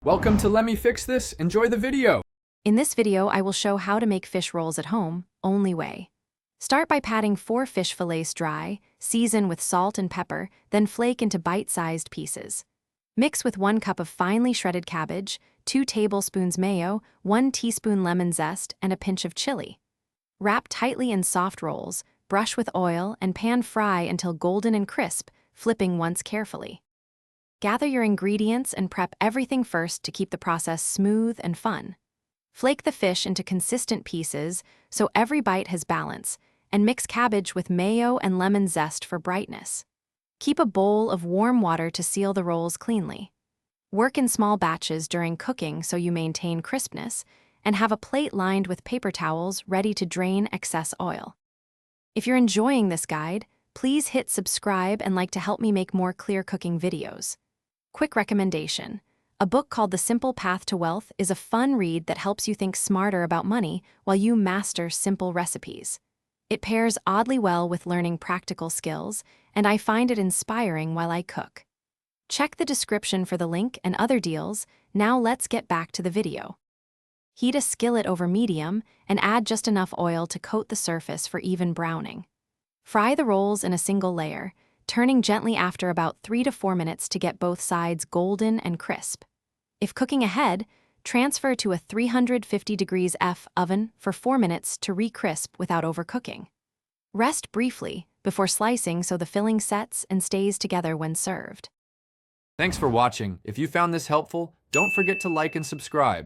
Welcome to Let Me Fix This. Enjoy the video. In this video, I will show how to make fish rolls at home, only way. Start by patting 4 fish fillets dry, season with salt and pepper, then flake into bite-sized pieces. Mix with 1 cup of finely shredded cabbage, 2 tablespoons mayo, 1 teaspoon lemon zest, and a pinch of chili. Wrap tightly in soft rolls, brush with oil, and pan fry until golden and crisp, flipping once carefully. Gather your ingredients and prep everything first to keep the process smooth and fun. Flake the fish into consistent pieces so every bite has balance, and mix cabbage with mayo and lemon zest for brightness. Keep a bowl of warm water to seal the rolls cleanly. Work in small batches during cooking so you maintain crispness, and have a plate lined with paper towels ready to drain excess oil. If you're enjoying this guide, please hit subscribe and like to help me make more clear cooking videos. Quick recommendation. A book called The Simple Path to Wealth is a fun read that helps you think smarter about money while you master simple recipes. It pairs oddly well with learning practical skills, and I find it inspiring while I cook. Check the description for the link and other deals. Now let's get back to the video. Heat a skillet over medium and add just enough oil to coat the surface for even browning. Fry the rolls in a single layer, turning gently after about 3 to 4 minutes to get both sides golden and crisp. If cooking ahead, transfer to a 350 degrees F oven for 4 minutes to re-crisp without overcooking. Rest briefly before slicing so the filling sets and stays together when served. Thanks for watching. If you found this helpful, don't forget to like and subscribe.